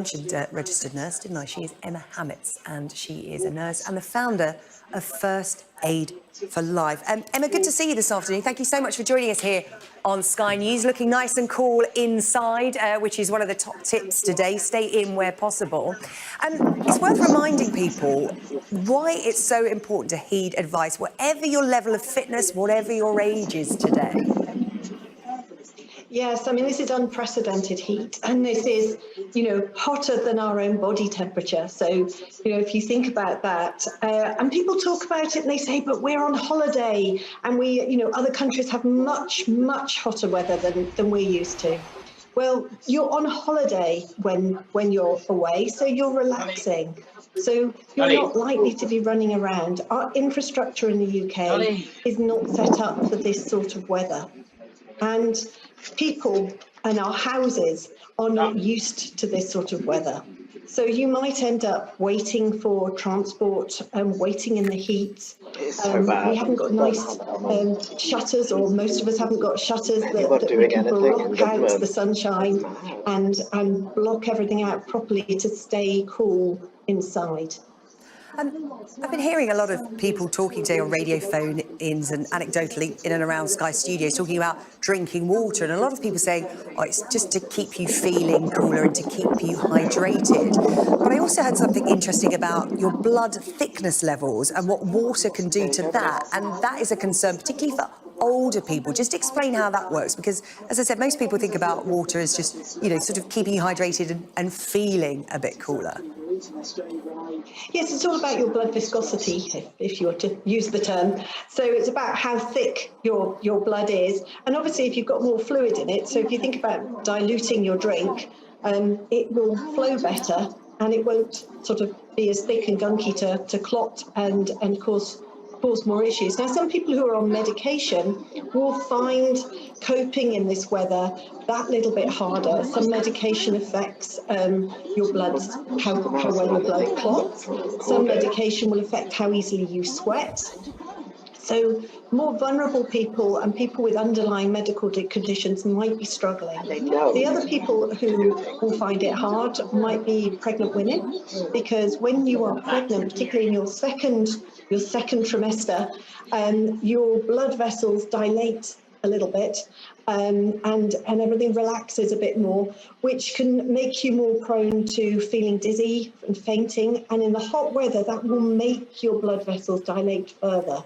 mentioned registered nurse, didn't I? She is Emma Hammett, and she is a nurse and the founder of First Aid for Life. Emma, good to see you this afternoon. Thank you so much for joining us here on Sky News. Looking nice and cool inside, which is one of the top tips today. Stay in where possible. It's worth reminding people why it's so important to heed advice, whatever your level of fitness, whatever your age is today. Yes, I mean, this is unprecedented heat, and this is, hotter than our own body temperature. So, if you think about that, and people talk about it and they say, but we're on holiday and we, other countries have much, much hotter weather than we're used to. Well, you're on holiday when you're away, so you're relaxing. So you're not likely to be running around. Our infrastructure in the UK is not set up for this sort of weather. And people and our houses are not used to this sort of weather. So you might end up waiting for transport and waiting in the heat. We haven't got nice shutters, or most of us haven't got shutters that we can block out the sunshine and block everything out properly to stay cool inside. I've been hearing a lot of people talking today on radio phone-ins and anecdotally in and around Sky Studios talking about drinking water, and a lot of people saying, oh, it's just to keep you feeling cooler and to keep you hydrated. But I also heard something interesting about your blood thickness levels and what water can do to that, and that is a concern, particularly for older people. Just explain how that works, because, as I said, most people think about water as just, sort of keeping you hydrated and feeling a bit cooler. Yes, it's all about your blood viscosity, if you were to use the term. So it's about how thick your blood is. And obviously, if you've got more fluid in it, so if you think about diluting your drink, it will flow better and it won't sort of be as thick and gunky to clot and cause more issues. Now, some people who are on medication will find coping in this weather that little bit harder. Some medication affects your blood, how well your blood clots. Some medication will affect how easily you sweat. So more vulnerable people and people with underlying medical conditions might be struggling. The other people who will find it hard might be pregnant women, because when you are pregnant, particularly in your second trimester, your blood vessels dilate a little bit and everything relaxes a bit more, which can make you more prone to feeling dizzy and fainting. And in the hot weather, that will make your blood vessels dilate further.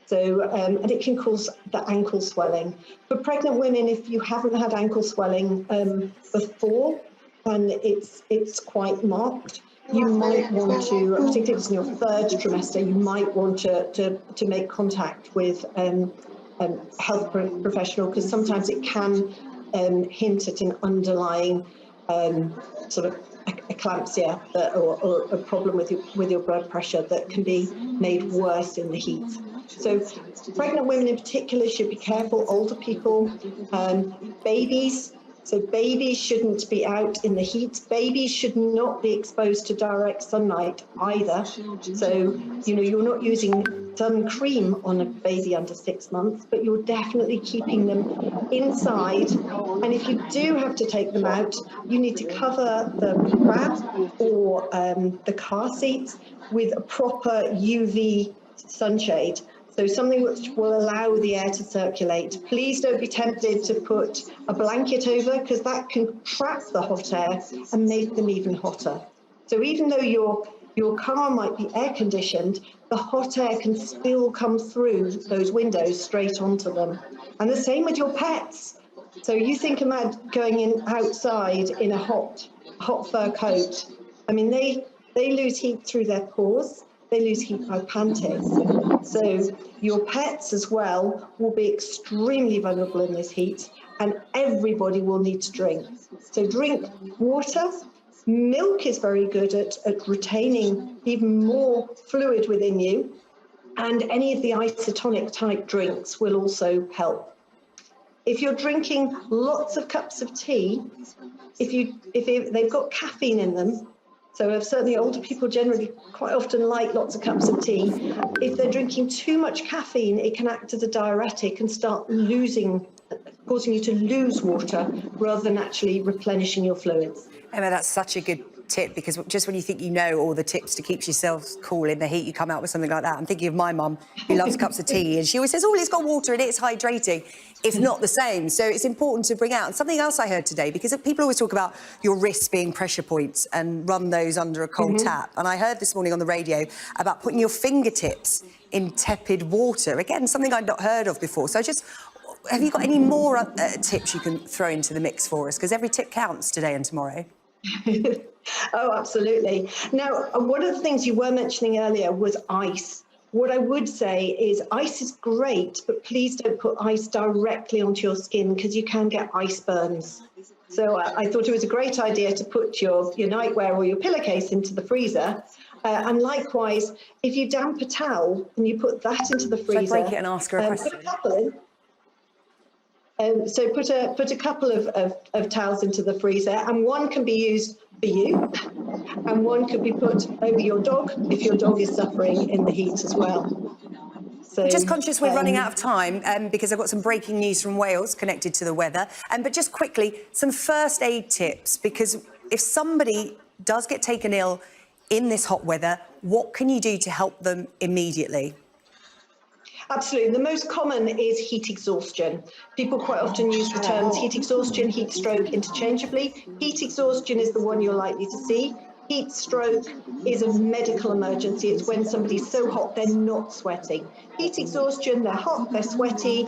So, and it can cause the ankle swelling. For pregnant women, if you haven't had ankle swelling before, and it's quite marked, you might want to, particularly if it's in your third trimester, you might want to make contact with health professional, because sometimes it can hint at an underlying sort of eclampsia or a problem with your blood pressure that can be made worse in the heat. So pregnant women in particular should be careful, older people, babies. So babies shouldn't be out in the heat. Babies should not be exposed to direct sunlight either. So, you're not using sun cream on a baby under 6 months, but you're definitely keeping them inside. And if you do have to take them out, you need to cover the pram or the car seats with a proper UV sunshade. So something which will allow the air to circulate. Please don't be tempted to put a blanket over, because that can trap the hot air and make them even hotter. So even though your car might be air conditioned, the hot air can still come through those windows straight onto them. And the same with your pets. So you think about going in outside in a hot fur coat. I mean, they lose heat through their pores. They lose heat by panting. So your pets as well will be extremely vulnerable in this heat, and everybody will need to drink. So drink water. Milk is very good at retaining even more fluid within you, and any of the isotonic type drinks will also help. If you're drinking lots of cups of tea, if they've got caffeine in them, so certainly older people generally quite often like lots of cups of tea. If they're drinking too much caffeine, it can act as a diuretic and start losing causing you to lose water rather than actually replenishing your fluids. Emma, that's such a good tip, because just when you think you know all the tips to keep yourself cool in the heat, you come out with something like that. I'm thinking of my mum, who loves cups of tea, and she always says, oh, it's got water in it, it's hydrating. It's not the same, so it's important to bring out. And something else I heard today, because people always talk about your wrists being pressure points and run those under a cold tap. And I heard this morning on the radio about putting your fingertips in tepid water. Again, something I'd not heard of before. So have you got any more tips you can throw into the mix for us? Because every tip counts today and tomorrow. Oh, absolutely. Now, one of the things you were mentioning earlier was ice. What I would say is ice is great, but please don't put ice directly onto your skin, because you can get ice burns. So I thought it was a great idea to put your nightwear or your pillowcase into the freezer. And likewise, if you damp a towel and you put that into the freezer, Should I break it and ask her a question? put a couple in. So put a couple of towels into the freezer, and one can be used for you, and one could be put over your dog if your dog is suffering in the heat as well. So, just conscious we're running out of time, because I've got some breaking news from Wales connected to the weather. But just quickly, some first aid tips, because if somebody does get taken ill in this hot weather, what can you do to help them immediately? Absolutely. The most common is heat exhaustion. People quite often use the terms heat exhaustion, heat stroke interchangeably. Heat exhaustion is the one you're likely to see. Heat stroke is a medical emergency. It's when somebody's so hot they're not sweating. Heat exhaustion, they're hot, they're sweaty,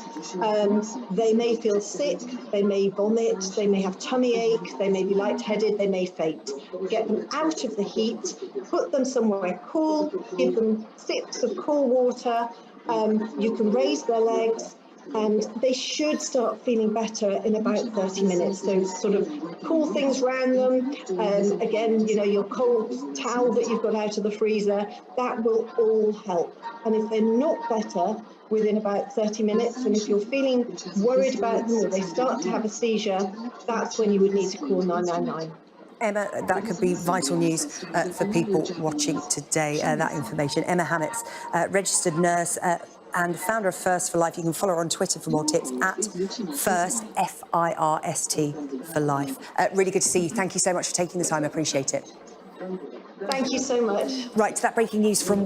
they may feel sick, they may vomit, they may have tummy ache, they may be lightheaded, they may faint. Get them out of the heat, put them somewhere cool, give them sips of cool water. You can raise their legs, and they should start feeling better in about 30 minutes. So sort of cool things around them. Again, your cold towel that you've got out of the freezer, that will all help. And if they're not better within about 30 minutes, and if you're feeling worried about them or they start to have a seizure, that's when you would need to call 999. Emma, that could be vital news for people watching today, that information. Emma Hammett, registered nurse and founder of First for Life. You can follow her on Twitter for more tips at First, F-I-R-S-T, for life. Really good to see you. Thank you so much for taking the time. I appreciate it. Thank you so much. Right, to that breaking news from